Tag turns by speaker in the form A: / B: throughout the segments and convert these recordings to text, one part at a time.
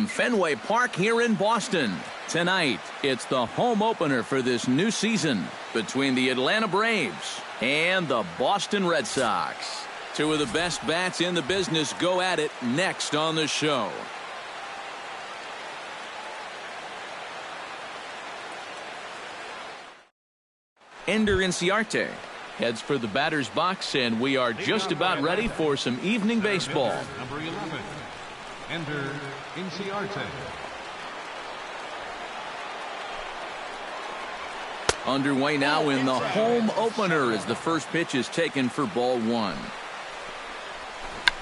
A: from Fenway Park here in Boston. Tonight, it's the home opener for this new season between the Atlanta Braves and the Boston Red Sox. Two of the best bats in the business go at it next on the show. Ender Inciarte heads for the batter's box, and we are just about ready for some evening baseball.
B: Number 11, Ender Inciarte.
A: Underway now in the home opener as the first pitch is taken for ball one.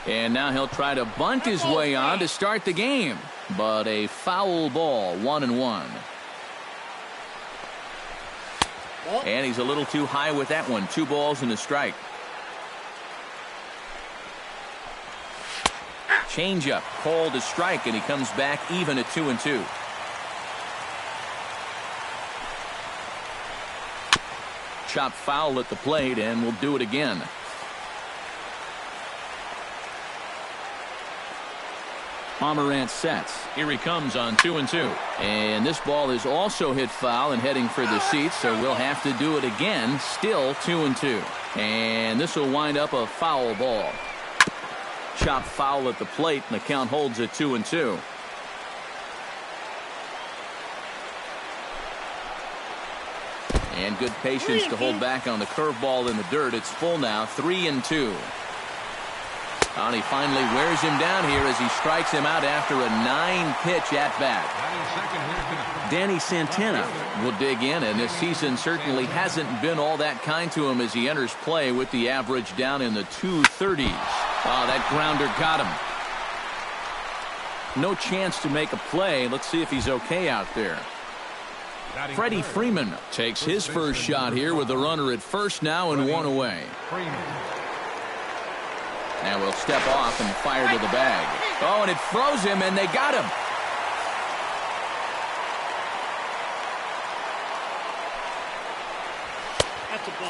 A: And now he'll try to bunt his way on to start the game, but a foul ball, 1-1. And he's a little too high with that one. 2 balls and a strike. Changeup called a strike, and he comes back even at 2-2. Chop foul at the plate, and we'll do it again. Pomerantz sets. Here he comes on 2-2. And this ball is also hit foul and heading for the seats, so we'll have to do it again. Still 2-2. And this will wind up a foul ball. Chop foul at the plate, and the count holds at 2-2. And good patience to hold back on the curveball in the dirt. It's full now, 3-2. And he finally wears him down here as he strikes him out after a 9-pitch at-bat. Danny Santana will dig in, and this season certainly hasn't been all that kind to him as he enters play with the average down in the 230s. Oh, that grounder got him. No chance to make a play. Let's see if he's okay out there. Freddie Freeman takes his first shot here with the runner at first now and 1 away. Now we'll step off and fire to the bag. Oh, and it froze him, and they got him.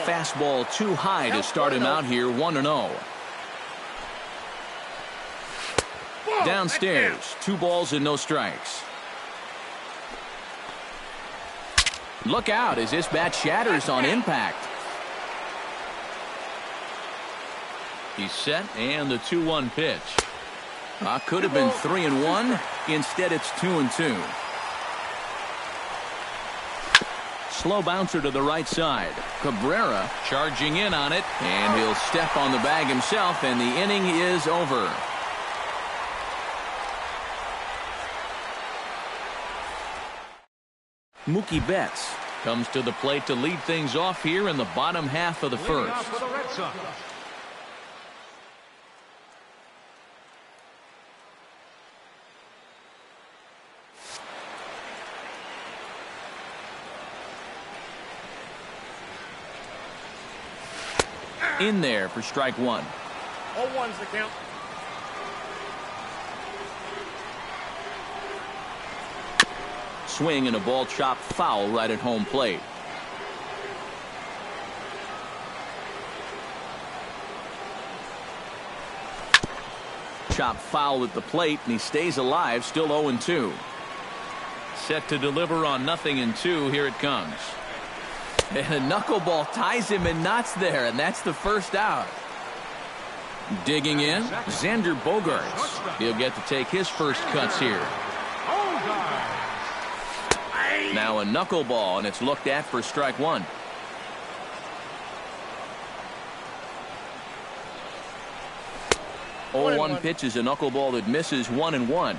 A: Fastball too high to start him out here, 1-0. Downstairs, 2 balls and no strikes. Look out as this bat shatters on impact. He's set, and the 2-1 pitch. Could have been 3-1. Instead, it's 2-2. Slow bouncer to the right side. Cabrera charging in on it, and he'll step on the bag himself, and the inning is over. Mookie Betts comes to the plate to lead things off here in the bottom half of the first. In there for strike one.
C: 0-1's the count.
A: Swing and a ball chopped foul right at home plate. Chopped foul at the plate, and he stays alive, still 0-2. Set to deliver on 0-2. Here it comes. And a knuckleball ties him in knots there, and that's the first out. Digging in, Xander Bogaerts. He'll get to take his first cuts here. Now a knuckleball, and it's looked at for strike one. Oh, 1 pitch is a knuckleball that misses, 1-1.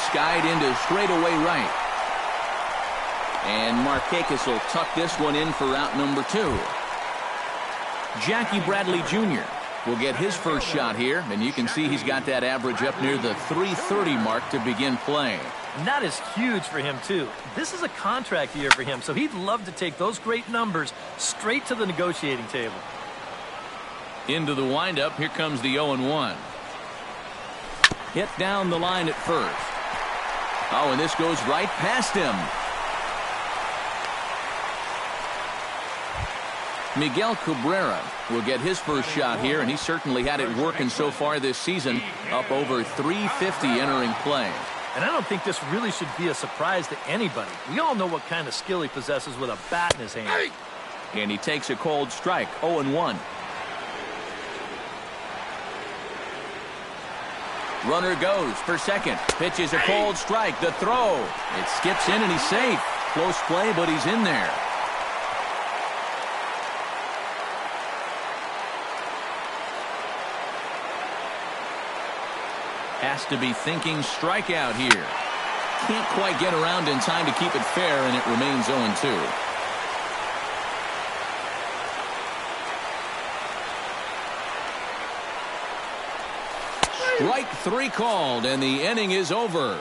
A: Skied into straightaway right. And Markakis will tuck this one in for out number 2. Jackie Bradley Jr. will get his first shot here, and you can see he's got that average up near the 330 mark to begin play.
D: And that is huge for him, too. This is a contract year for him, so he'd love to take those great numbers straight to the negotiating table.
A: Into the windup, here comes the 0-1. Hit down the line at first. Oh, and this goes right past him. Miguel Cabrera will get his first shot here, and he certainly had it working so far this season, up over 350 entering play.
D: And I don't think this really should be a surprise to anybody. We all know what kind of skill he possesses with a bat in his hand.
A: And he takes a cold strike, 0-1. Runner goes for second. Pitches a cold strike. The throw. It skips in and he's safe. Close play, but he's in there. Has to be thinking strikeout here. Can't quite get around in time to keep it fair, and it remains 0-2. Strike 3 called, and the inning is over.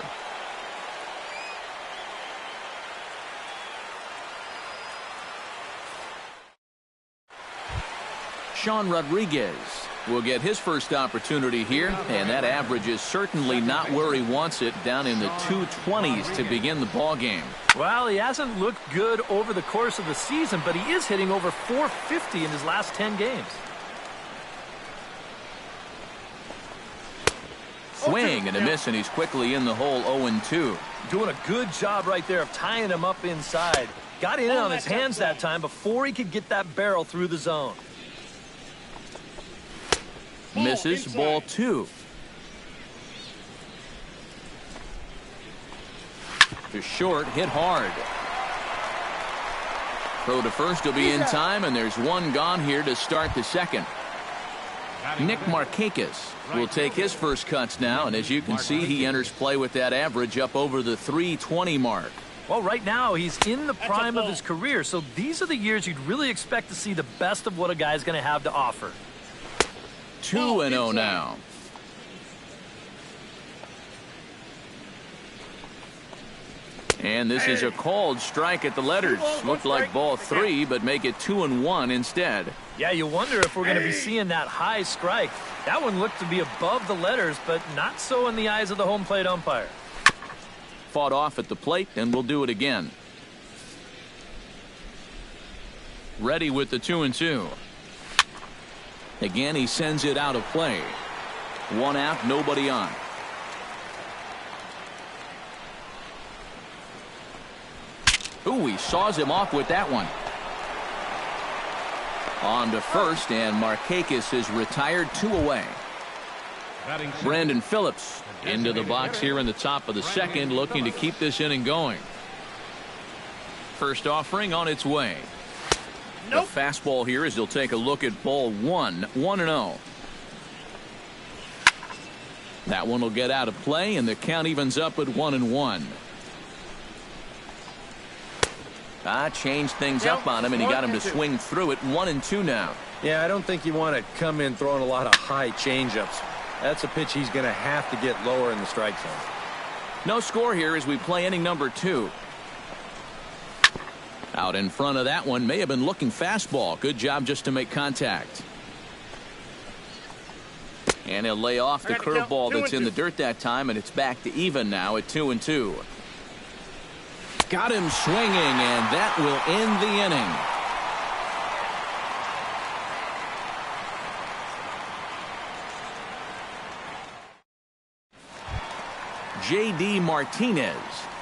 A: Sean Rodriguez will get his first opportunity here, and that average is certainly not where he wants it, down in the 220s to begin the ball game.
D: Well, he hasn't looked good over the course of the season, but he is hitting over 450 in his last 10 games.
A: Swing and a miss, and he's quickly in the hole, 0-2.
D: Doing a good job right there of tying him up inside. Got in on his hands that time before he could get that barrel through the zone.
A: Misses, ball 2. To short, hit hard. Throw to first will be in time, and there's one gone here to start the second. Nick Markakis will take his first cuts now, and as you can see, he enters play with that average up over the 320 mark.
D: Well, right now, he's in the prime of his career, so these are the years you'd really expect to see the best of what a guy's going to have to offer.
A: 2-0 now. And this is a called strike at the letters. Looked like ball 3, but make it 2-1 instead.
D: Yeah, you wonder if we're going to be seeing that high strike. That one looked to be above the letters, but not so in the eyes of the home plate umpire.
A: Fought off at the plate, and we'll do it again. Ready with the 2-2. Again, he sends it out of play. One out, nobody on. Ooh, he saws him off with that one. On to first, and Markakis is retired, 2 away. Brandon Phillips into the box here in the top of the second, looking to keep this inning going. First offering on its way. Nope. The fastball here as he'll take a look at ball 1, 1-0. That one will get out of play, and the count evens up at 1-1. Changed things up on him, and he got him to swing through it. 1-2 now.
E: Yeah, I don't think you want to come in throwing a lot of high changeups. That's a pitch he's going to have to get lower in the strike zone.
A: No score here as we play inning number 2. Out in front of that one, may have been looking fastball. Good job just to make contact. And he'll lay off the curveball that's in the dirt that time, and it's back to even now at 2-2. Got him swinging, and that will end the inning. J.D. Martinez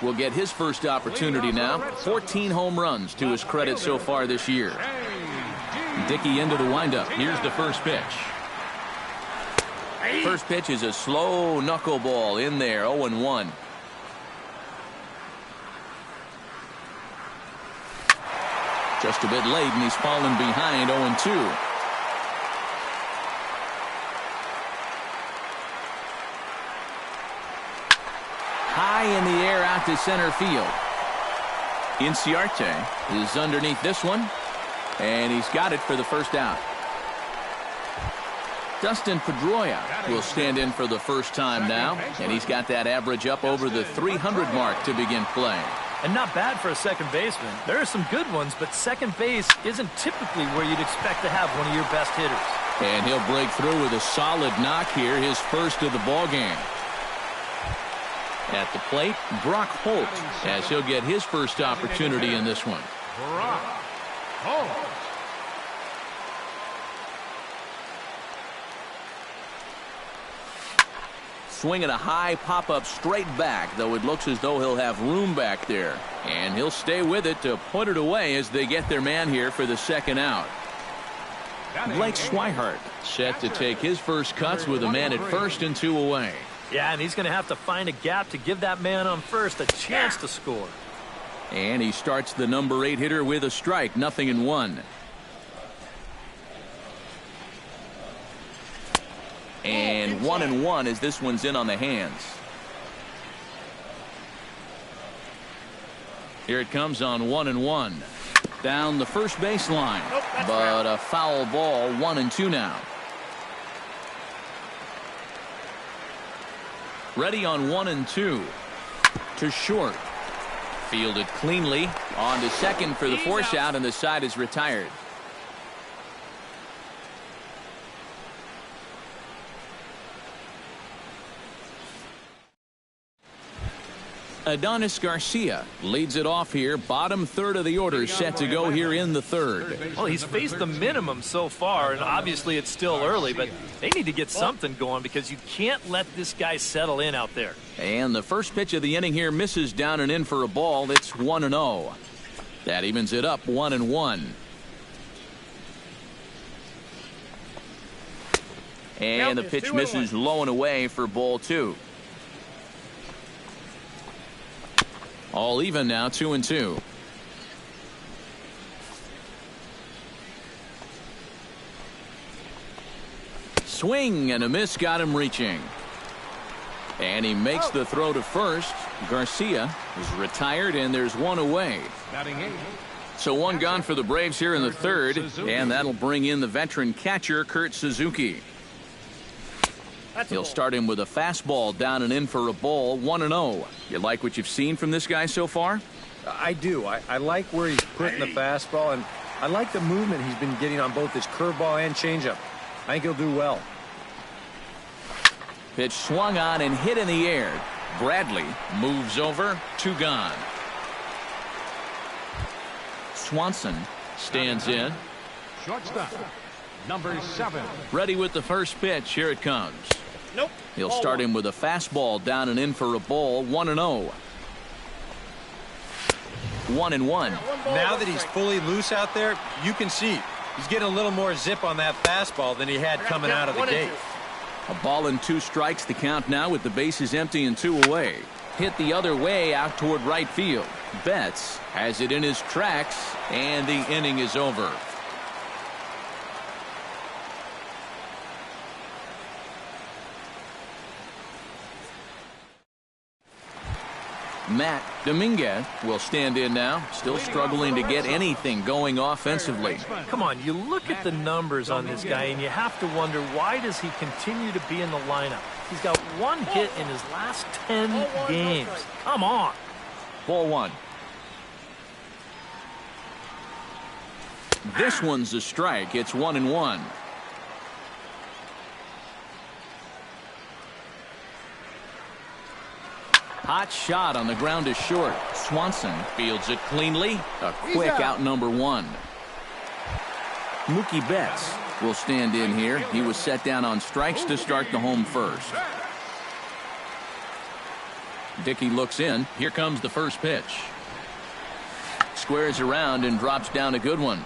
A: will get his first opportunity now. 14 home runs to his credit so far this year. Dickey into the windup. Here's the first pitch. First pitch is a slow knuckleball in there, 0-1. Just a bit late, and he's fallen behind, 0-2. High in the air out to center field. Inciarte is underneath this one, and he's got it for the first out. Dustin Pedroia will stand in for the first time now, and he's got that average up over the 300 mark to begin play.
D: And not bad for a second baseman. There are some good ones, but second base isn't typically where you'd expect to have one of your best hitters.
A: And he'll break through with a solid knock here, his first of the ball game. At the plate, Brock Holt, as he'll get his first opportunity in this one.
B: Brock Holt.
A: swinging a high pop-up straight back, though it looks as though he'll have room back there. And he'll stay with it to put it away as they get their man here for the second out. Blake Swihart set to take his first cuts with a man at first and 2 away.
D: Yeah, and he's going to have to find a gap to give that man on first a chance to score.
A: And he starts the number 8 hitter with a strike, 0-1. And 1-1 as this one's in on the hands. Here it comes on 1-1. Down the first baseline. But a foul ball, 1-2 now. Ready on 1-2. To short. Fielded cleanly. On to second for the force out, and the side is retired. Adonis Garcia leads it off here. Bottom third of the order set to go here in the third.
D: Well, he's faced the minimum so far, and obviously it's still early, but they need to get something going because you can't let this guy settle in out there.
A: And the first pitch of the inning here misses down and in for a ball. It's 1-0. That evens it up 1-1. And the pitch misses low and away for ball 2. All even now, 2-2. Swing and a miss got him reaching. And he makes the throw to first. Garcia is retired, and there's 1 away. So 1 gone for the Braves here in the third, and that'll bring in the veteran catcher, Kurt Suzuki. He'll start him with a fastball down and in for a ball, 1-0. You like what you've seen from this guy so far?
E: I do. I like where he's putting the fastball, and I like the movement he's been getting on both his curveball and changeup. I think he'll do well.
A: Pitch swung on and hit in the air. Bradley moves over, 2 gone. Swanson stands in.
B: Shortstop, number 7.
A: Ready with the first pitch. Here it comes.
C: Nope.
A: He'll start him with a fastball down and in for a ball, 1-0. 1-1.
E: Now that he's fully loose out there, you can see he's getting a little more zip on that fastball than he had coming out of the gate.
A: A ball and 2 strikes the count now with the bases empty and 2 away. Hit the other way out toward right field. Betts has it in his tracks, and the inning is over. Matt Dominguez will stand in now, still struggling to get anything going offensively.
D: Come on, you look at the numbers on this guy, and you have to wonder, why does he continue to be in the lineup? He's got 1 hit in his last 10 games. Come on.
A: Ball 1. This one's a strike. It's 1-1. Hot shot on the ground is short. Swanson fields it cleanly. A quick out number 1. Mookie Betts will stand in here. He was set down on strikes to start the home first. Dickey looks in. Here comes the first pitch. Squares around and drops down a good one.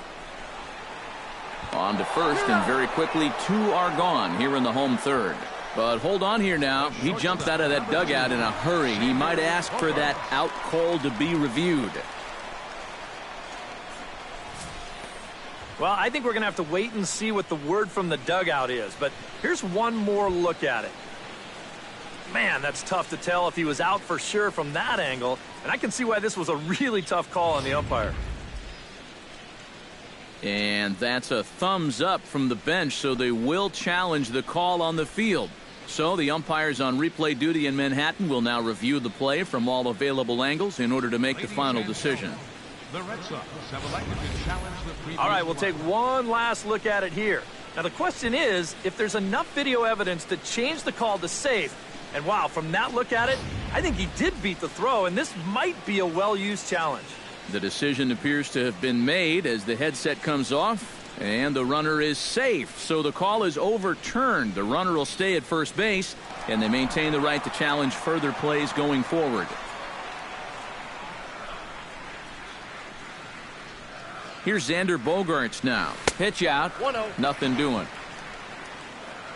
A: On to first, and very quickly 2 are gone here in the home third. But hold on here now. He jumps out of that dugout in a hurry. He might ask for that out call to be reviewed.
D: Well, I think we're going to have to wait and see what the word from the dugout is. But here's one more look at it. Man, that's tough to tell if he was out for sure from that angle. And I can see why this was a really tough call on the umpire.
A: And that's a thumbs up from the bench, so they will challenge the call on the field. So the umpires on replay duty in Manhattan will now review the play from all available angles in order to make the final decision.
B: The Red Sox have elected to challenge the previous.
D: All right, we'll take one last look at it here. Now the question is, if there's enough video evidence to change the call to safe. And wow, from that look at it, I think he did beat the throw, and this might be a well-used challenge.
A: The decision appears to have been made as the headset comes off. And the runner is safe, so the call is overturned. The runner will stay at first base, and they maintain the right to challenge further plays going forward. Here's Xander Bogaerts now. Pitch out.
C: 1-0.
A: Nothing doing.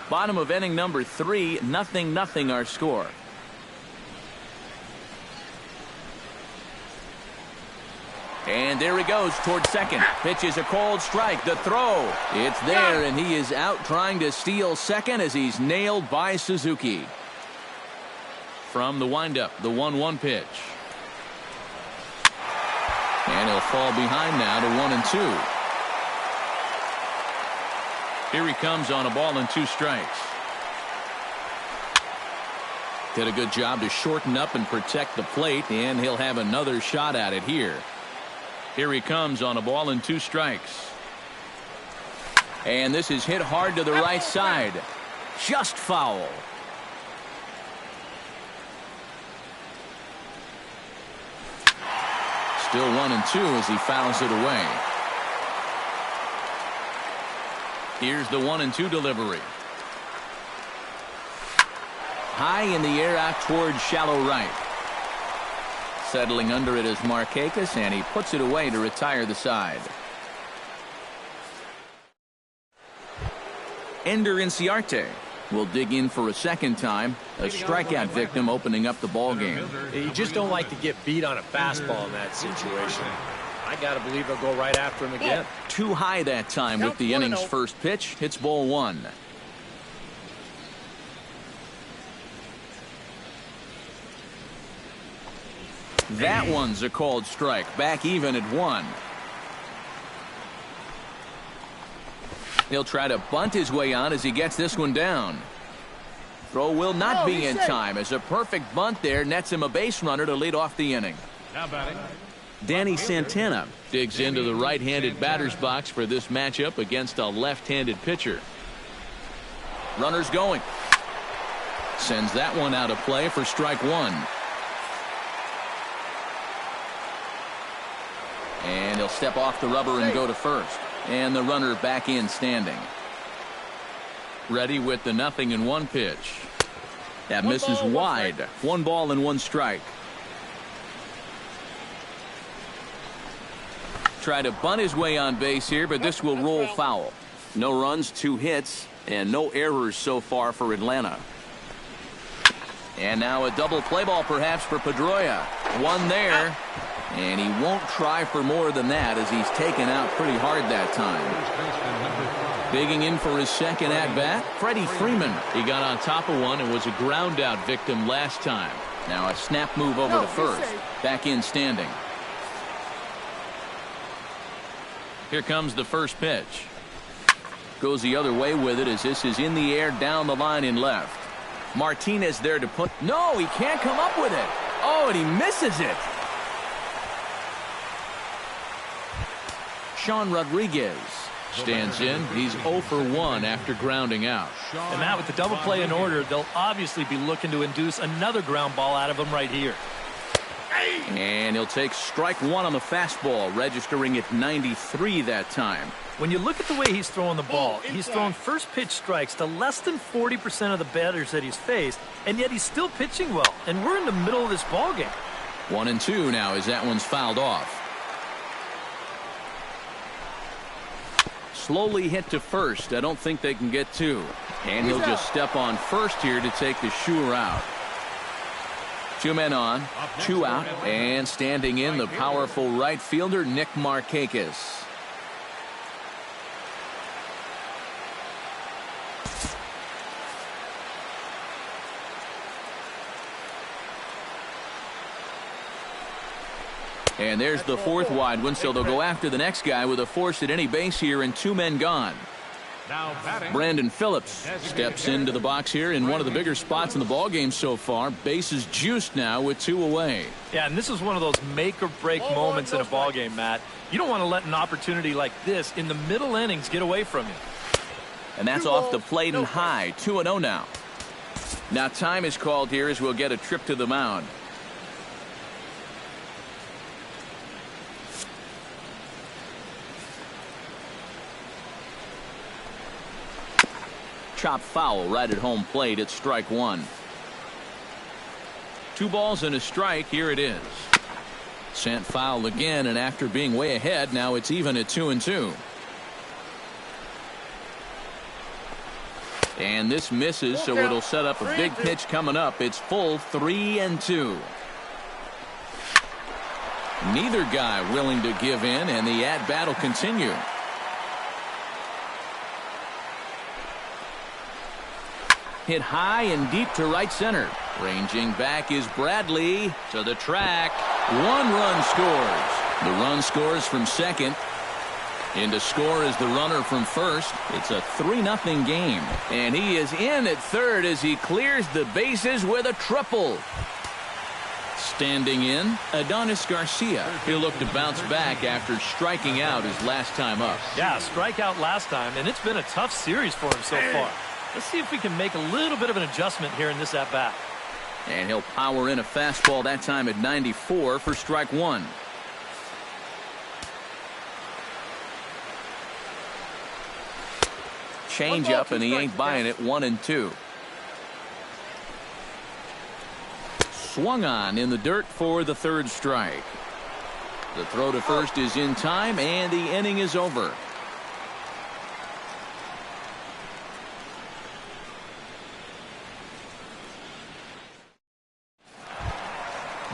A: Bottom of inning number 3, 0-0 our score. And there he goes towards second. Pitch is a cold strike. The throw. It's there, and he is out trying to steal second as he's nailed by Suzuki. From the windup, the 1-1 pitch. And he'll fall behind now to 1-2. Here he comes on a ball and 2 strikes. Did a good job to shorten up and protect the plate, and he'll have another shot at it here. Here he comes on a ball and 2 strikes. And this is hit hard to the right side. Just foul. Still 1-2 as he fouls it away. Here's the 1-2 delivery. High in the air out towards shallow right. Settling under it is Markakis, and he puts it away to retire the side. Ender Inciarte will dig in for a second time. A strikeout victim opening up the ball game.
E: You just don't like to get beat on a fastball in that situation. I got to believe they'll go right after him again.
A: Too high that time with the inning's first pitch. Hits ball 1. That one's a called strike. Back even at 1. He'll try to bunt his way on as he gets this one down. Throw will not be in time as a perfect bunt there nets him a base runner to lead off the inning.
B: Now batting.
A: Danny Santana digs into the right-handed batter's box for this matchup against a left-handed pitcher. Runners going. Sends that one out of play for strike 1. And he'll step off the rubber and go to first. And the runner back in standing. Ready with the 0-1 pitch. That misses wide. 1 ball and 1 strike. Try to bunt his way on base here, but this will roll foul. No runs, 2 hits, and no errors so far for Atlanta. And now a double play ball perhaps for Pedroia. 1 there. And he won't try for more than that as he's taken out pretty hard that time. Digging in for his second at-bat, Freddie Freeman. He got on top of one and was a ground-out victim last time. Now a snap move over to first. Back in standing. Here comes the first pitch. Goes the other way with it as this is in the air down the line in left. Martinez there to put. No, he can't come up with it. Oh, and he misses it. Sean Rodriguez stands in. He's 0 for 1 after grounding out.
D: And Matt, with the double play in order, they'll obviously be looking to induce another ground ball out of him right here.
A: And he'll take strike 1 on the fastball, registering at 93 that time.
D: When you look at the way he's throwing the ball, he's thrown first pitch strikes to less than 40% of the batters that he's faced, and yet he's still pitching well. And we're in the middle of this ball game.
A: 1-2 now as that one's fouled off. Slowly hit to first. I don't think they can get 2. And he'll just step on first here to take the shooter out. 2 men on, 2 out, and standing in the powerful right fielder Nick Markakis. And there's the 4th wide one, so they'll go after the next guy with a force at any base here and 2 men gone.
B: Now batting.
A: Brandon Phillips steps into the box here in one of the bigger spots in the ballgame so far. Bases juiced now with 2 away.
D: Yeah, and this is one of those make-or-break moments in a ballgame, Matt. You don't want to let an opportunity like this in the middle innings get away from you.
A: And that's off the plate and high. 2-0 now. Now time is called here as we'll get a trip to the mound. Chop foul right at home plate. It's strike one. 2 balls and a strike. Here it is. Sent foul again, and after being way ahead, now it's even at 2-2. And this misses, so it'll set up a big pitch coming up. It's full 3-2. Neither guy willing to give in, and the at-bat will continue. Hit high and deep to right center. Ranging back is Bradley to the track. 1 run scores. The run scores from second. In to score is the runner from first. It's a 3-0 game. And he is in at third as he clears the bases with a triple. Standing in, Adonis Garcia. He'll look to bounce back after striking out his last time up.
D: Yeah, strikeout last time, and it's been a tough series for him so far. Let's see if we can make a little bit of an adjustment here in this at-bat.
A: And he'll power in a fastball that time at 94 for strike one. Change up, and he ain't buying it. 1-2. Swung on in the dirt for the third strike. The throw to first is in time, and the inning is over.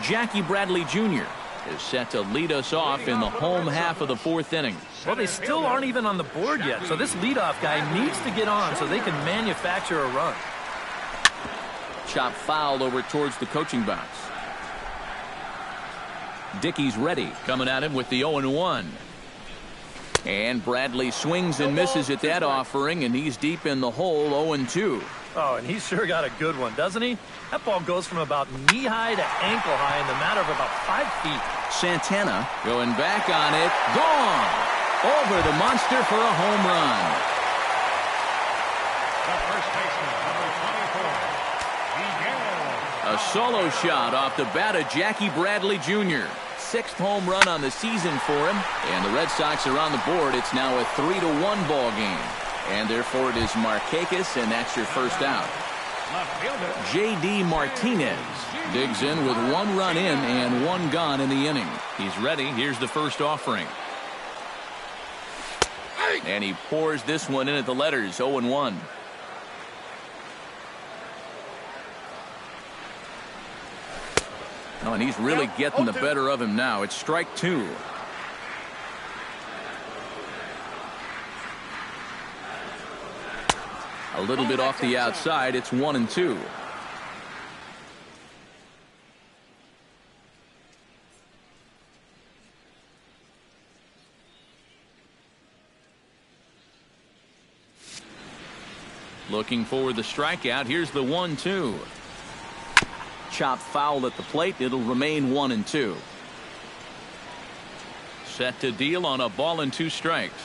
A: Jackie Bradley Jr. is set to lead us off in the home half of the 4th inning.
D: Well, they still aren't even on the board yet, so this leadoff guy needs to get on so they can manufacture a run.
A: Chop foul over towards the coaching box. Dickey's ready, coming at him with the 0-1. And Bradley swings and misses at that offering, and he's deep in the hole. 0-2.
D: Oh, and he's sure got a good one, doesn't he? That ball goes from about knee-high to ankle-high in the matter of about 5 feet.
A: Santana going back on it. Gone! Over the monster for a home run.
B: The first baseman, number 24, Miguel.
A: A solo shot off the bat of Jackie Bradley Jr. 6th home run on the season for him. And the Red Sox are on the board. It's now a 3-1 ball game. And therefore it is Markakis, and that's your first out. J.D. Martinez digs in with 1 run in and 1 gone in the inning. He's ready. Here's the first offering. And he pours this one in at the letters. 0-1. Oh, and he's really getting the better of him now. It's strike 2. A little bit off the outside. It's 1-2. Looking for the strikeout. Here's the 1-2. Chop foul at the plate. It'll remain 1-2. Set to deal on a ball and 2 strikes.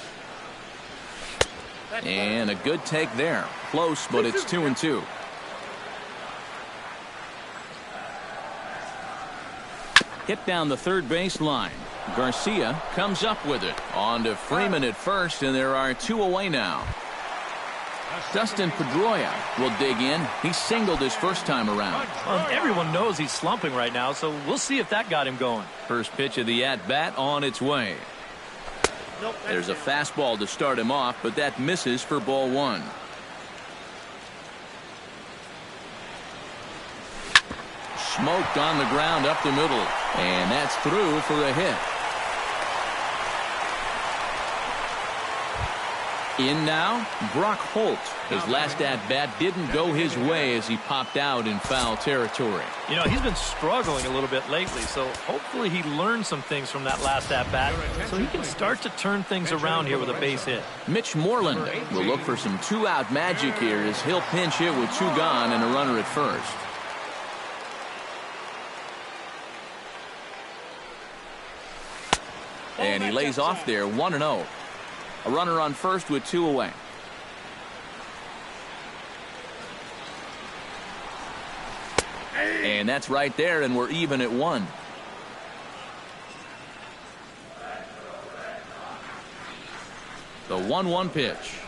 A: And a good take there. Close, but it's 2-2. Hit down the third base line. Garcia comes up with it. On to Freeman at first, and there are 2 away now. Dustin Pedroia will dig in. He singled his first time around.
D: Well, everyone knows he's slumping right now, so we'll see if that got him going.
A: First pitch of the at-bat on its way. There's a fastball to start him off, but that misses for ball 1. Smoked on the ground up the middle, and that's through for a hit. In now, Brock Holt. His last at-bat didn't go his way as he popped out in foul territory.
D: You know, he's been struggling a little bit lately, so hopefully he learned some things from that last at-bat so he can start to turn things around here with a base hit.
A: Mitch Moreland will look for some 2-out magic here as he'll pinch hit with 2 gone and a runner at first. And he lays off there, 1-0. A runner on first with 2 away. And that's right there, and we're even at 1. The 1-1 pitch.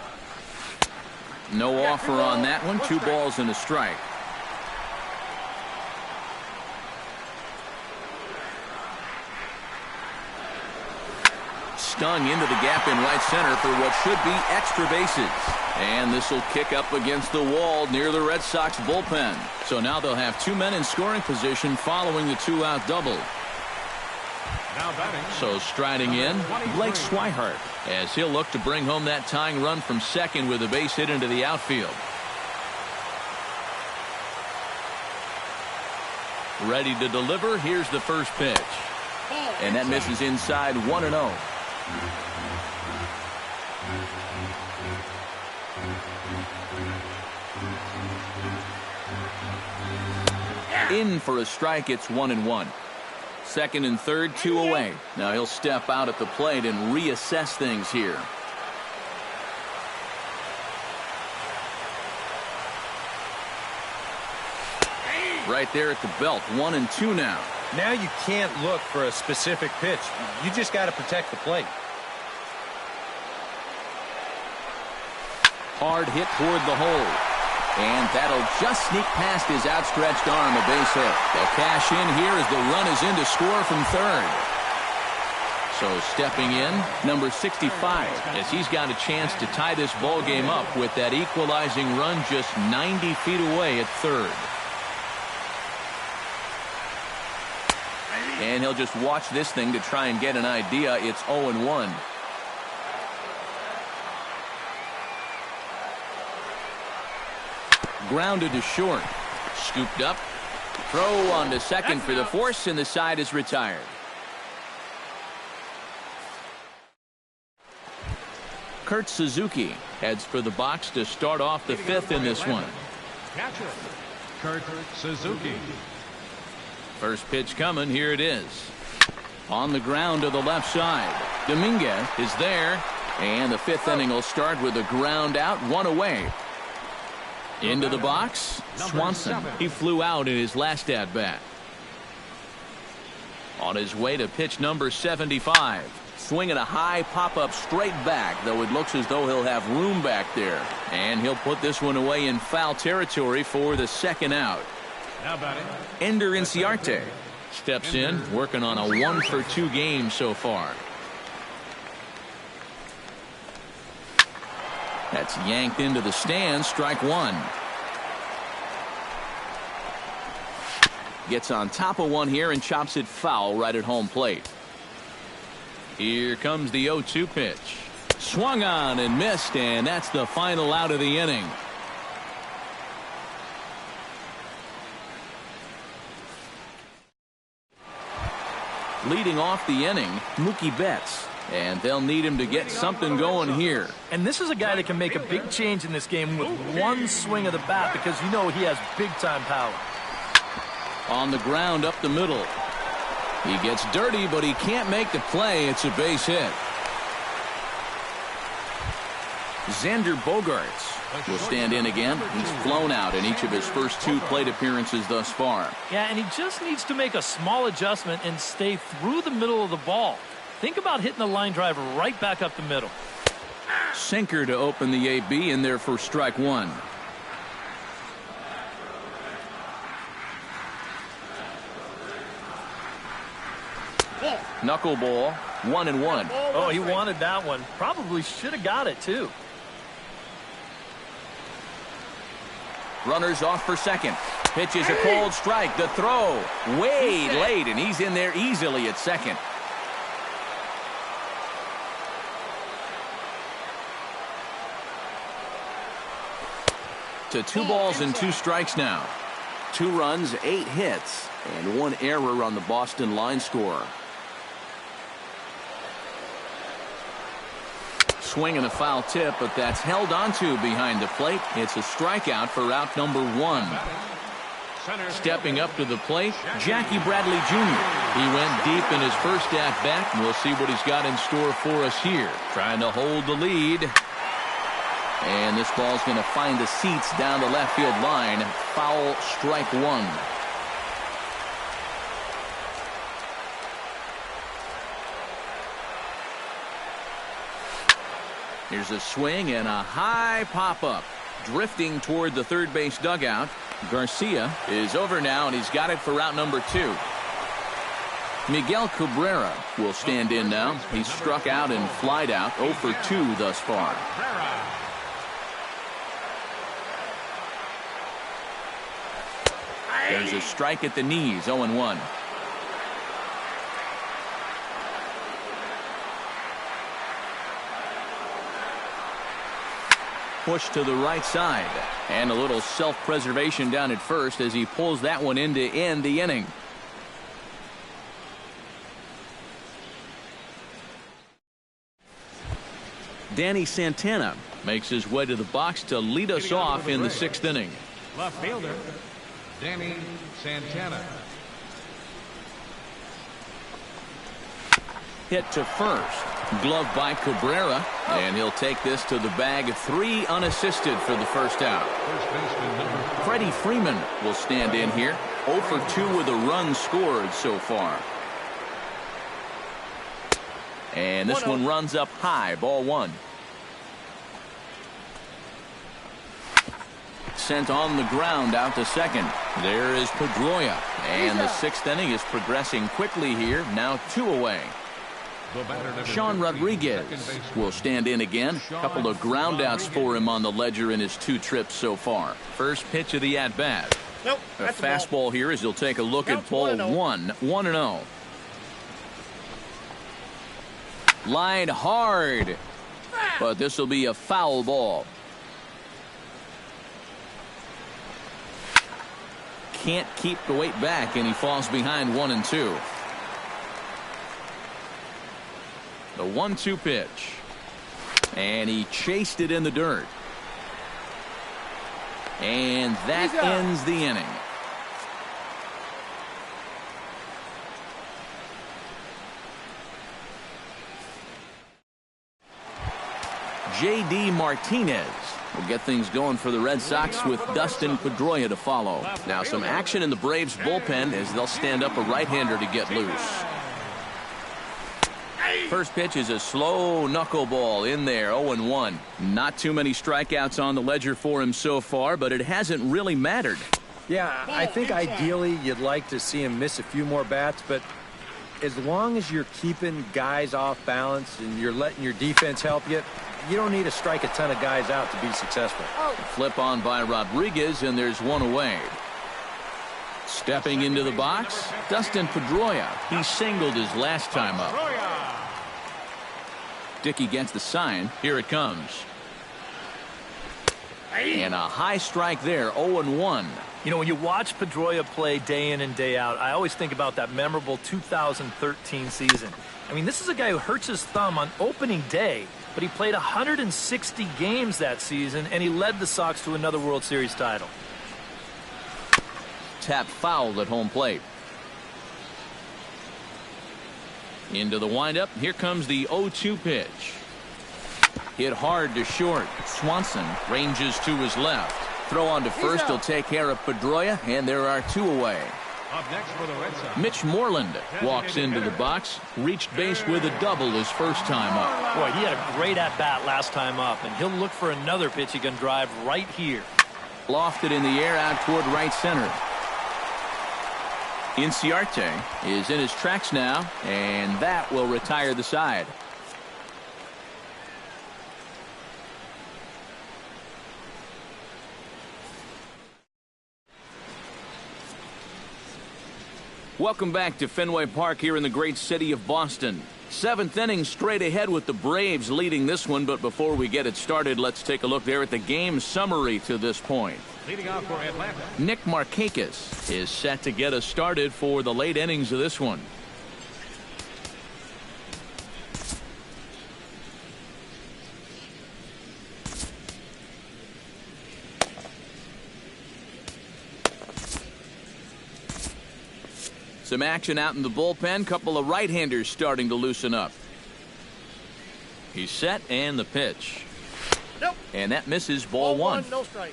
A: No offer on that one. 2 balls and a strike. Stung into the gap in right center for what should be extra bases. And this will kick up against the wall near the Red Sox bullpen. So now they'll have 2 men in scoring position following the 2-out double.
B: Now batting.
A: So striding in, Blake Swihart, as he'll look to bring home that tying run from second with a base hit into the outfield. Ready to deliver. Here's the first pitch. And that misses inside 1-0. In for a strike. It's 1-1. Second and third, 2 away. Now he'll step out at the plate and reassess things here. Right there at the belt. 1-2 now.
E: Now you can't look for a specific pitch. You just got to protect the plate.
A: Hard hit toward the hole. And that'll just sneak past his outstretched arm, a base hit. They'll cash in here as the run is in to score from third. So stepping in, number 65, as he's got a chance to tie this ball game up with that equalizing run just 90 feet away at third. And he'll just watch this thing to try and get an idea. It's 0-1. Grounded to short. Scooped up. Throw on to second for the force, and the side is retired. Kurt Suzuki heads for the box to start off the 5th in this one.
B: Catcher, Kurt Suzuki.
A: First pitch coming. Here it is. On the ground to the left side. Dominguez is there. And the 5th inning will start with a ground out, 1 away. Into the box, Swanson. He flew out in his last at-bat. On his way to pitch number 75. Swinging a high pop-up straight back, though it looks as though he'll have room back there. And he'll put this one away in foul territory for the 2nd out.
B: Now batting.
A: Ender Inciarte steps in, working on a 1-for-2 game so far. That's yanked into the stands. Strike 1. Gets on top of one here and chops it foul right at home plate. Here comes the 0-2 pitch. Swung on and missed, and that's the final out of the inning. Leading off the inning, Mookie Betts. And they'll need him to get something going here.
D: And this is a guy that can make a big change in this game with one swing of the bat, because you know he has big-time power.
A: On the ground up the middle. He gets dirty, but he can't make the play. It's a base hit. Xander Bogaerts will stand in again. He's flown out in each of his first 2 plate appearances thus far.
D: Yeah, and he just needs to make a small adjustment and stay through the middle of the ball. Think about hitting the line drive right back up the middle.
A: Sinker to open the AB in there for strike 1. Knuckleball, 1-1.
D: Oh, he wanted that one. Probably should have got it, too.
A: Runners off for second. Pitch is a cold strike. The throw way late, and he's in there easily at second. To 2 balls and 2 strikes now. 2 runs, 8 hits, and 1 error on the Boston line score. Swing and a foul tip, but that's held onto behind the plate. It's a strikeout for out number 1. Stepping up to the plate, Jackie Bradley Jr. He went deep in his first at-bat, and we'll see what he's got in store for us here. Trying to hold the lead. And this ball's going to find the seats down the left field line. Foul, strike 1. Here's a swing and a high pop-up. drifting toward the third base dugout. Garcia is over now, and he's got it for out number 2. Miguel Cabrera will stand in now. He's struck out and flied out, 0 for 2 thus far. There's a strike at the knees, 0-1. Push to the right side, and a little self-preservation down at first as he pulls that one in to end the inning. Danny Santana makes his way to the box to lead us off in the 6th inning.
B: Left fielder, Danny Santana.
A: Hit to first. Glove by Cabrera, and he'll take this to the bag. 3 unassisted for the first out.
B: First baseman number 4.
A: Freddie Freeman will stand in here. 0 for 2 with a run scored so far. And this one runs up high, ball 1. Sent on the ground out to second. There is Pedroia, and the 6th inning is progressing quickly here. Now 2 away. Sean Rodriguez will stand in again. A couple of groundouts for him on the ledger in his 2 trips so far. First pitch of the at-bat.
C: Nope,
A: A
C: that's
A: fastball here as he'll take a look at
C: Counts
A: ball
C: 1-0.
A: 1-0. Line hard, but this will be a foul ball. Can't keep the weight back, and he falls behind 1-2. The 1-2 pitch, and he chased it in the dirt, and that ends the inning. J.D. Martinez will get things going for the Red Sox with Dustin Pedroia to follow. Now some action in the Braves bullpen as they'll stand up a right-hander to get loose. First pitch is a slow knuckleball in there, 0-1. Not too many strikeouts on the ledger for him so far, but it hasn't really mattered.
E: Yeah, I think ideally you'd like to see him miss a few more bats, but as long as you're keeping guys off balance and you're letting your defense help you, you don't need to strike a ton of guys out to be successful.
A: Flip on by Rodriguez, and there's 1 away. Stepping into the box, Dustin Pedroia. He singled his last time up. Dickey gets the sign. Here it comes. And a high strike there, 0-1.
D: You know, when you watch Pedroia play day in and day out, I always think about that memorable 2013 season. I mean, this is a guy who hurts his thumb on opening day, but he played 160 games that season, and he led the Sox to another World Series title.
A: Tap fouled at home plate. Into the windup. Here comes the 0-2 pitch. Hit hard to short. Swanson ranges to his left. Throw on to first. He'll take care of Pedroia, and there are 2 away.
B: Up next for the Red Sox,
A: Mitch Moreland walks into the box. Reached base with a double his first time up.
D: Boy, he had a great at-bat last time up, and he'll look for another pitch he can drive right here.
A: Lofted in the air out toward right center. Inciarte is in his tracks now, and that will retire the side. Welcome back to Fenway Park here in the great city of Boston. 7th inning straight ahead with the Braves leading this one, but before we get it started, let's take a look there at the game summary to this point.
B: leading off for Atlanta.
A: Nick Markakis is set to get us started for the late innings of this one. Some action out in the bullpen. Couple of right-handers starting to loosen up. He's set, and the pitch.
C: Nope.
A: And that misses ball one.
C: No strike.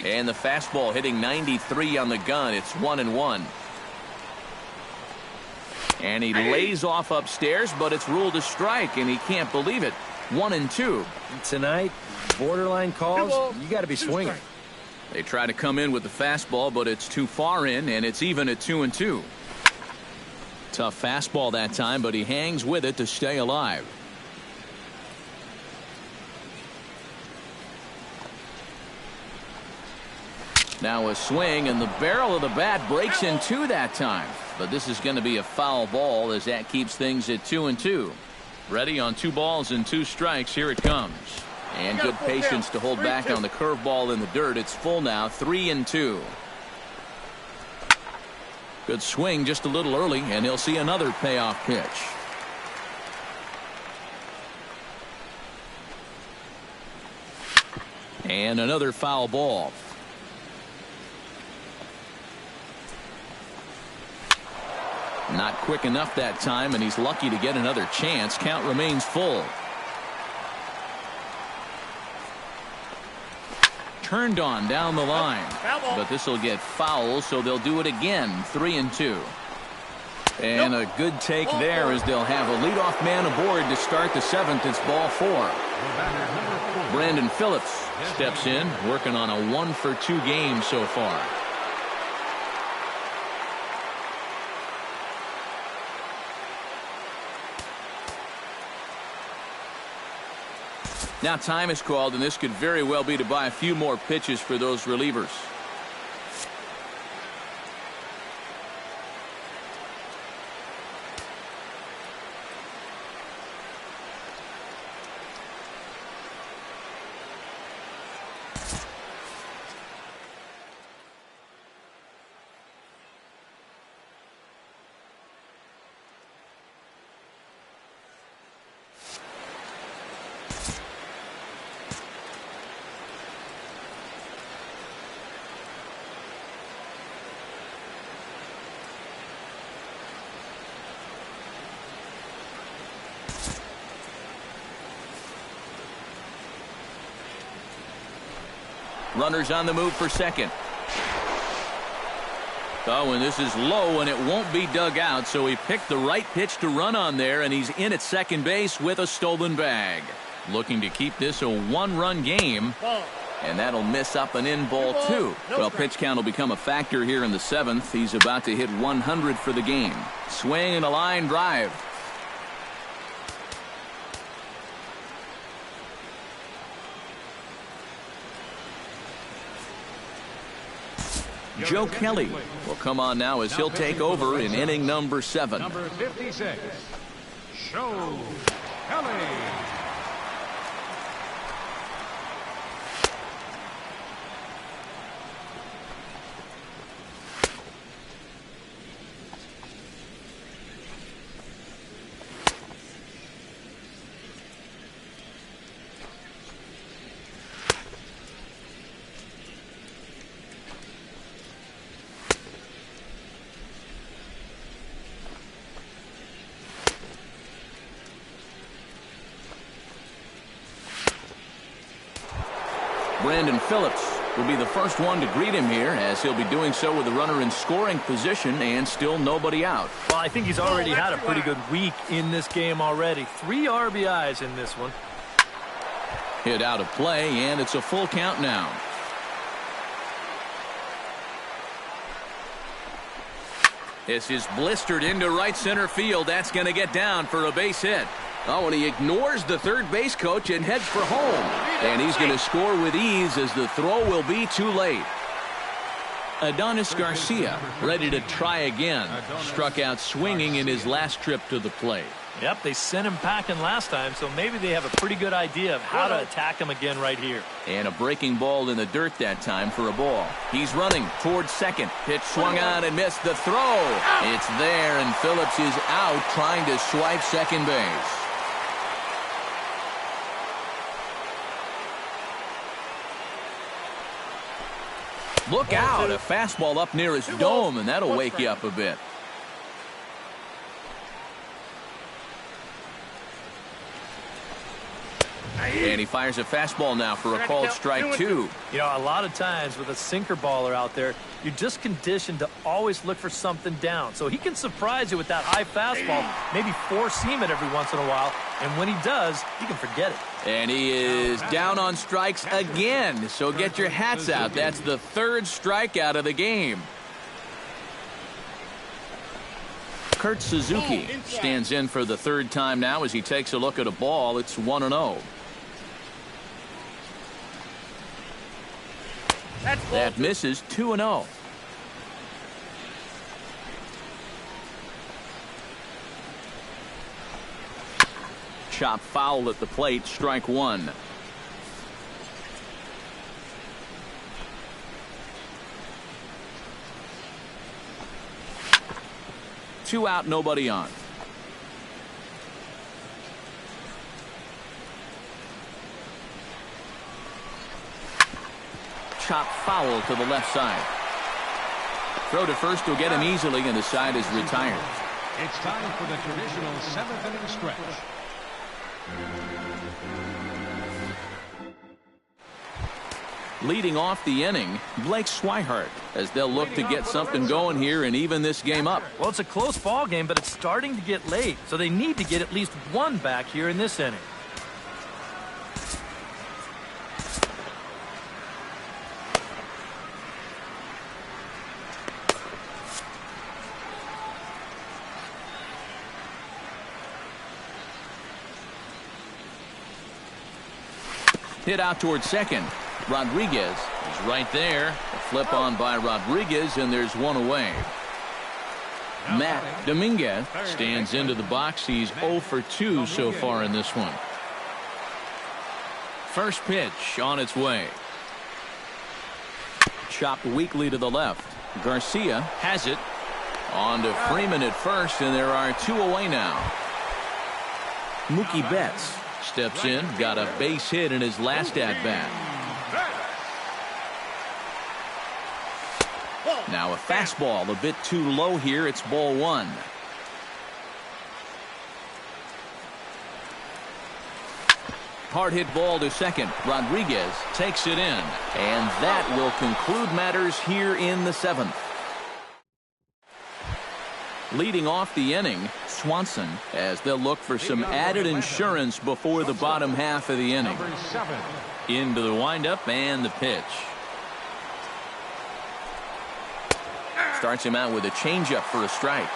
A: And the fastball hitting 93 on the gun. It's 1-1. And he lays off upstairs, but it's ruled a strike, and he can't believe it. 1-2.
E: Tonight, borderline calls, you got to be swinging.
A: They try to come in with the fastball, but it's too far in, and it's even at 2-2. Tough fastball that time, but he hangs with it to stay alive. Now a swing, and the barrel of the bat breaks in two that time. But this is going to be a foul ball as that keeps things at 2-2. Ready on 2 balls and 2 strikes. Here it comes. And good patience to hold back on the curveball in the dirt. It's full now, 3-2. Good swing just a little early, and he'll see another payoff pitch. And another foul ball. Not quick enough that time, and he's lucky to get another chance. Count remains full. Turned on down the line, but this will get foul, so they'll do it again. 3-2. And a good take there as they'll have a leadoff man aboard to start the 7th. It's ball 4. Brandon Phillips steps in, working on a 1-for-2 game so far. Now time is called, and this could very well be to buy a few more pitches for those relievers. Runners on the move for second. Oh, and this is low, and it won't be dug out, so he picked the right pitch to run on there, and he's in at second base with a stolen bag. Looking to keep this a 1-run game, and that'll miss up an in ball 2. Well, pitch count will become a factor here in the 7th. He's about to hit 100 for the game. Swing and a line drive. Joe Kelly will come on now as he'll take over in inning number 7.
B: Number 56, Joe Kelly.
A: Brandon Phillips will be the first one to greet him here, as he'll be doing so with the runner in scoring position and still nobody out.
D: Well, I think he's already had a pretty good week in this game already. 3 RBIs in this one.
A: Hit out of play, and it's a full count now. This is blistered into right center field. That's going to get down for a base hit. Oh, and he ignores the third base coach and heads for home. And he's going to score with ease as the throw will be too late. Adonis Garcia ready to try again. Struck out swinging in his last trip to the plate.
D: Yep, they sent him packing last time, so maybe they have a pretty good idea of how to attack him again right here.
A: And a breaking ball in the dirt that time for a ball. He's running towards second. Pitch swung on and missed the throw. It's there, and Phillips is out trying to swipe second base. Look out, a fastball up near his dome, and that'll wake you up a bit. And he fires a fastball now for a called strike 2.
D: You know, a lot of times with a sinker baller out there, you're just conditioned to always look for something down. So he can surprise you with that high fastball, maybe four-seam it every once in a while. And when he does, you can forget it.
A: And he is down on strikes again. So get your hats out. That's the third strikeout of the game. Kurt Suzuki stands in for the third time now as he takes a look at a ball. It's 1-0. That misses. 2-0. Chop foul at the plate. Strike 1. Two out, nobody on. Chop foul to the left side. Throw to first will get him easily, and the side is retired.
B: It's time for the traditional seventh-inning stretch.
A: Leading off the inning, Blake Swihart, as they'll look to get something going here and even this game up.
D: Well, it's a close ball game, but it's starting to get late, so they need to get at least one back here in this inning.
A: Hit out towards second. Rodriguez is right there. A flip on by Rodriguez, and there's one away. Matt Dominguez stands into the box. He's 0 for 2 so far in this one. First pitch on its way. Chopped weakly to the left. Garcia has it. On to Freeman at first, and there are two away now. Mookie Betts steps in, got a base hit in his last at-bat. Now a fastball a bit too low here. It's ball 1. Hard hit ball to second. Rodriguez takes it in. And that will conclude matters here in the 7th. Leading off the inning, Swanson, as they'll look for some added insurance before the bottom half of the inning. Into the windup and the pitch. Starts him out with a changeup for a strike.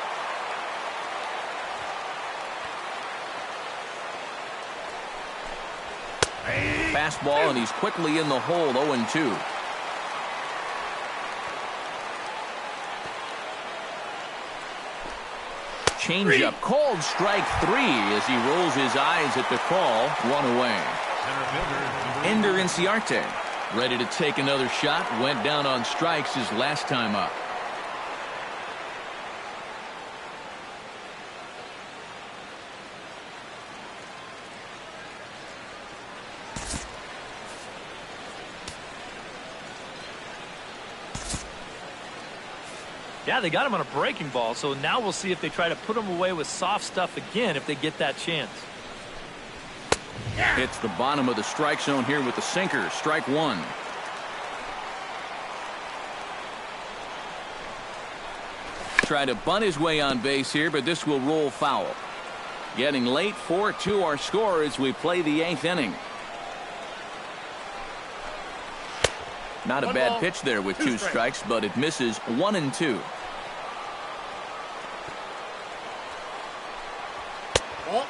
A: Fastball, and he's quickly in the hole. 0-2. Changeup called strike 3 as he rolls his eyes at the call. One away. Ender Inciarte ready to take another shot. Went down on strikes his last time up.
D: Yeah, they got him on a breaking ball, so now we'll see if they try to put him away with soft stuff again if they get that chance.
A: Hits the bottom of the strike zone here with the sinker. Strike 1. Try to bunt his way on base here, but this will roll foul. Getting late. 4-2 our score as we play the 8th inning. Not a bad pitch there with 2 strikes, but it misses. 1-2.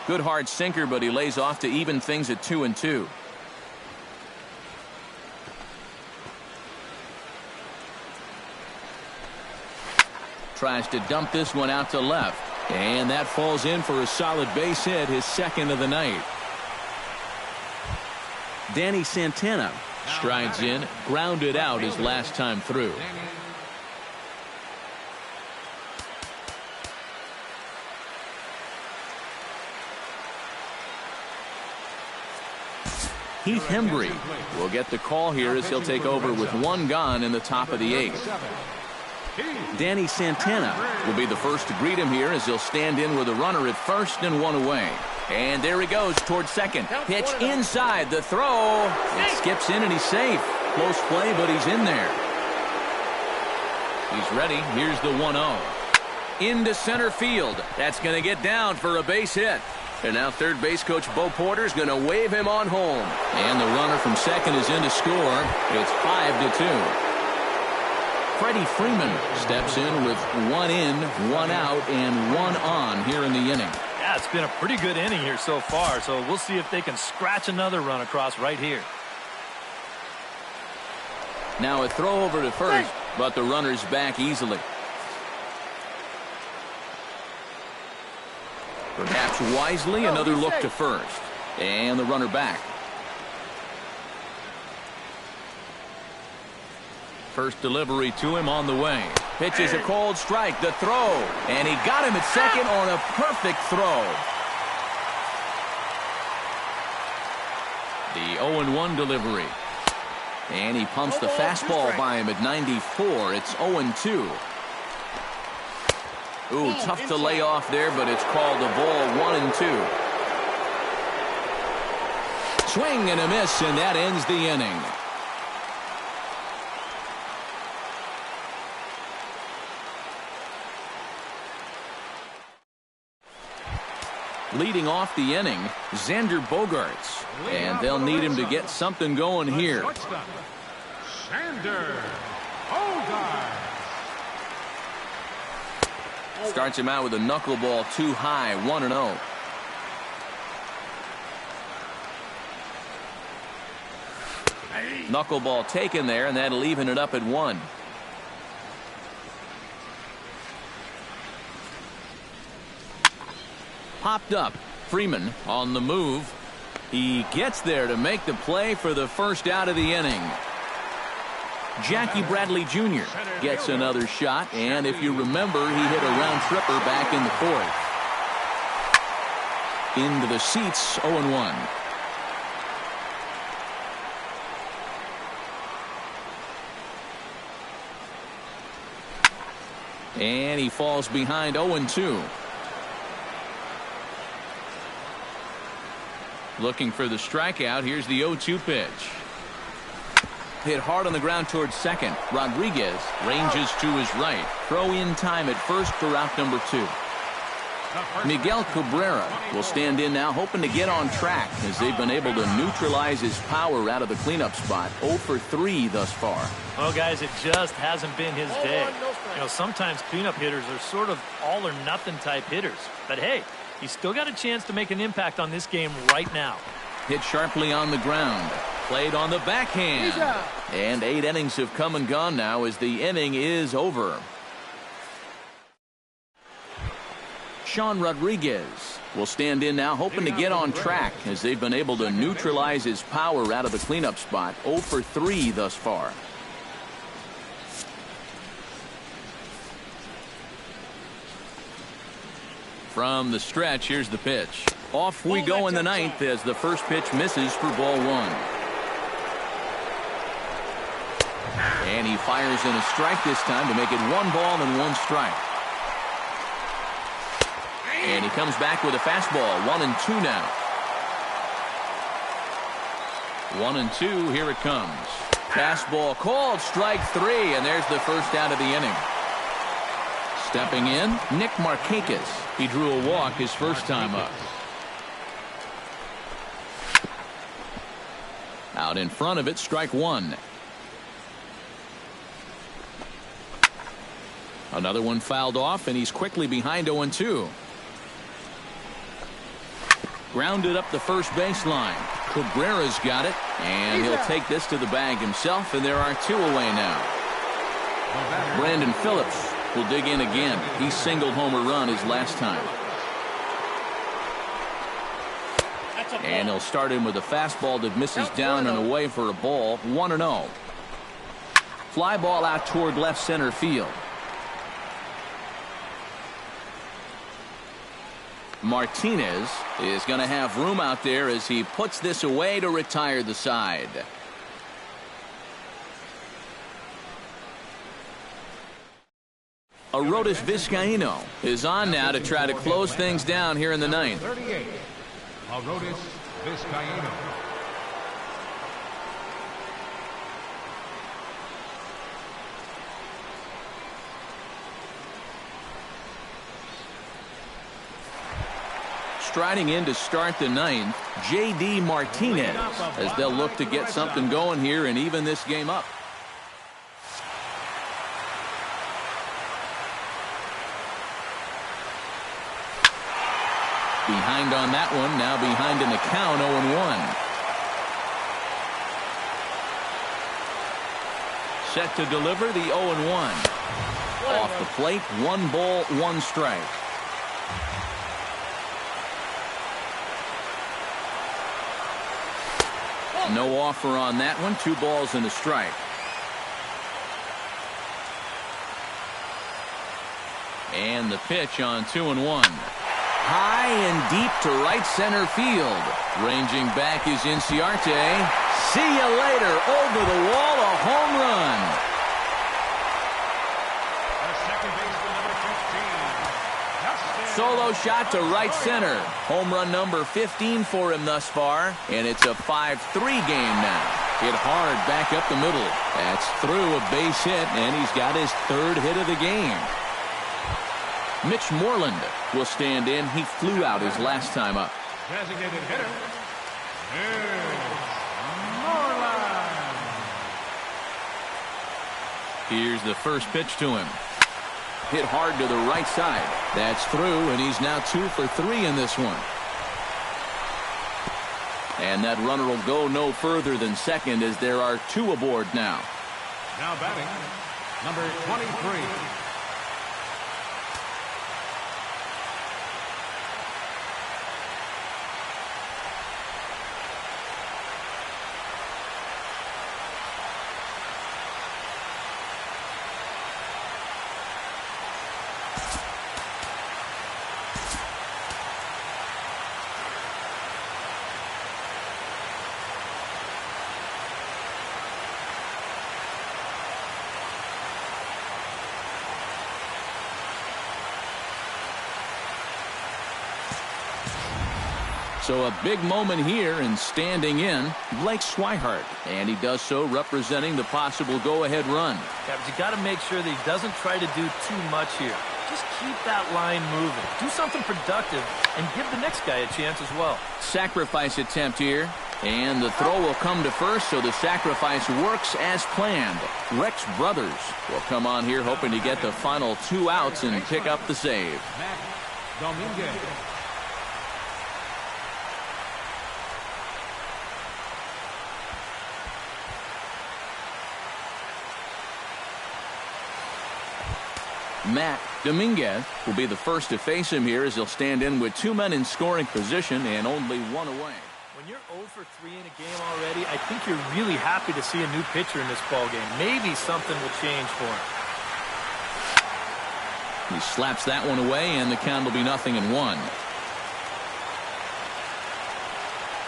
A: Good hard sinker, but he lays off to even things at 2-2. Tries to dump this one out to left. And that falls in for a solid base hit, his second of the night. Danny Santana strides in, grounded out his last time through. Heath Hembry will get the call here as he'll take over with 1 gone in the top of the 8th. Danny Santana will be the first to greet him here as he'll stand in with a runner at first and 1 away. And there he goes towards second. Pitch inside. The throw. It skips in and he's safe. Close play, but he's in there. He's ready. Here's the 1-0. Into center field. That's going to get down for a base hit. And now third base coach Bo Porter's going to wave him on home. And the runner from second is in to score. It's 5-2. Freddie Freeman steps in with 1 in, 1 out, and 1 on here in the inning.
D: Yeah, it's been a pretty good inning here so far, so we'll see if they can scratch another run across right here.
A: Now a throw over to first, but the runner's back easily. Perhaps wisely, another look to first. And the runner back. First delivery to him on the way. Pitch is a cold strike. The throw. And he got him at second on a perfect throw. The 0-1 delivery. And he pumps the fastball by him at 94. It's 0-2. Ooh, tough to lay off there, but it's called a ball. 1-2. Swing and a miss, and that ends the inning. Leading off the inning, Xander Bogaerts. And they'll need him to get something going here.
B: Xander Bogaerts.
A: Starts him out with a knuckleball too high, 1-0. Knuckleball taken there, and that'll even it up at 1. Popped up. Freeman on the move. He gets there to make the play for the first out of the inning. Jackie Bradley Jr. gets another shot, and if you remember, he hit a round tripper back in the 4th. Into the seats, 0-1. And he falls behind 0-2. Looking for the strikeout. Here's the 0-2 pitch. Hit hard on the ground towards second. Rodriguez ranges to his right. Throw in time at first for out number 2. Miguel Cabrera will stand in now, hoping to get on track as they've been able to neutralize his power out of the cleanup spot. 0 for 3 thus far.
D: Well, guys, it just hasn't been his day. You know, sometimes cleanup hitters are sort of all or nothing type hitters. But hey, he's still got a chance to make an impact on this game right now.
A: Hit sharply on the ground. Played on the backhand. And 8 innings have come and gone now as the inning is over. Sean Rodriguez will stand in now, hoping to get on track as they've been able to neutralize his power out of the cleanup spot. 0 for 3 thus far. From the stretch, here's the pitch. Off we go in the 9th as the first pitch misses for ball 1. And he fires in a strike this time to make it 1 ball and 1 strike. And he comes back with a fastball. 1-2 now. 1-2, here it comes. Fastball called, strike 3, and there's the first out of the inning. Stepping in, Nick Markakis. He drew a walk his first time up. Out in front of it, strike 1. Another one fouled off, and he's quickly behind 0-2. Grounded up the first baseline. Cabrera's got it, and he'll take this to the bag himself, and there are 2 away now. Brandon Phillips will dig in again. He singled home a run his last time. And he'll start in with a fastball that misses down and away for a ball. 1-0. Fly ball out toward left center field. Martinez is going to have room out there as he puts this away to retire the side. Arodys Vizcaíno is on now to try to close things down here in the 9th.
B: Arodys Vizcaíno.
A: Striding in to start the ninth, J.D. Martinez, as they'll look to get something going here and even this game up. Behind on that one, now behind in the count, 0-1. Set to deliver the 0-1. Off the plate, 1 ball, 1 strike. No offer on that one, 2 balls and a strike. And the pitch on 2-1. High and deep to right center field. Ranging back is Inciarte. See you later. Over the wall, a home run. Solo shot to right center. Home run number 15 for him thus far. And it's a 5-3 game now. Hit hard back up the middle. That's through a base hit, and he's got his 3rd hit of the game. Mitch Moreland will stand in. He flew out his last time up.
B: Designated hitter is Moreland.
A: Here's the first pitch to him. Hit hard to the right side. That's through, and he's now 2 for 3 in this one. And that runner will go no further than second as there are 2 aboard now.
B: Now batting, number 23.
A: So a big moment here, and standing in, Blake Swihart. And he does so representing the possible go-ahead run.
D: Yeah, but you got to make sure that he doesn't try to do too much here. Just keep that line moving. Do something productive and give the next guy a chance as well.
A: Sacrifice attempt here. And the throw will come to first, so the sacrifice works as planned. Rex Brothers will come on here hoping to get the final 2 outs and pick up the save.
B: Dominguez.
A: Matt Dominguez will be the first to face him here as he'll stand in with 2 men in scoring position and only 1 away.
D: When you're 0 for 3 in a game already, I think you're really happy to see a new pitcher in this ballgame. Maybe something will change for him.
A: He slaps that one away, and the count will be 0-1.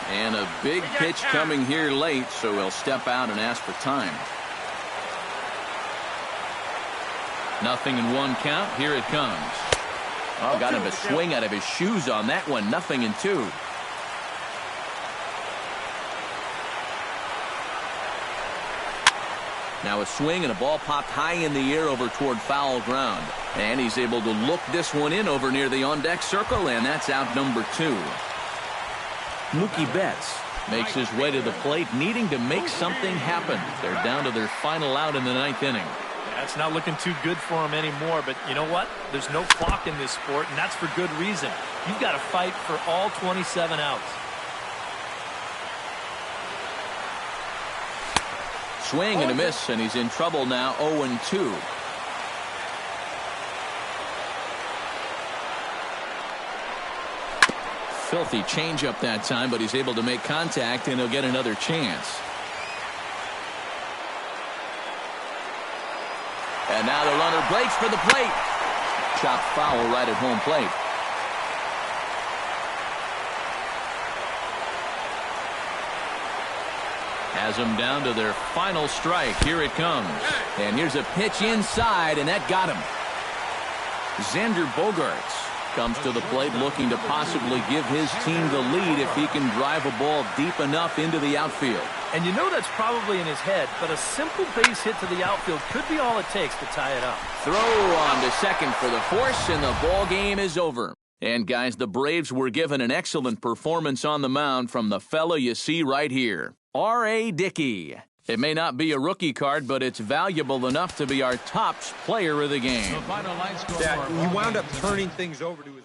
A: And a big pitch coming here late, so he'll step out and ask for time. 0-1 count. Here it comes. Oh, got him a swing out of his shoes on that one. 0-2. Now a swing and a ball popped high in the air over toward foul ground. And he's able to look this one in over near the on-deck circle, and that's out number 2. Mookie Betts makes his way to the plate, needing to make something happen. They're down to their final out in the 9th inning.
D: Yeah, it's not looking too good for him anymore, but you know what? There's no clock in this sport, and that's for good reason. You've got to fight for all 27 outs.
A: Swing and a miss, and he's in trouble now, 0-2. Filthy changeup that time, but he's able to make contact, and he'll get another chance. And now the runner breaks for the plate. Chopped foul right at home plate. Has them down to their final strike. Here it comes. And here's a pitch inside, and that got him. Xander Bogaerts Comes to the plate looking to possibly give his team the lead if he can drive a ball deep enough into the outfield.
D: And you know that's probably in his head, but a simple base hit to the outfield could be all it takes to tie it up.
A: Throw on to second for the force, and the ball game is over. And guys, the Braves were given an excellent performance on the mound from the fella you see right here, R.A. Dickey. It may not be a rookie card, but it's valuable enough to be our top player of the game.
B: The final line score
E: Yeah,
B: for
E: he
B: our
E: wound up
B: game.
E: turning things over to his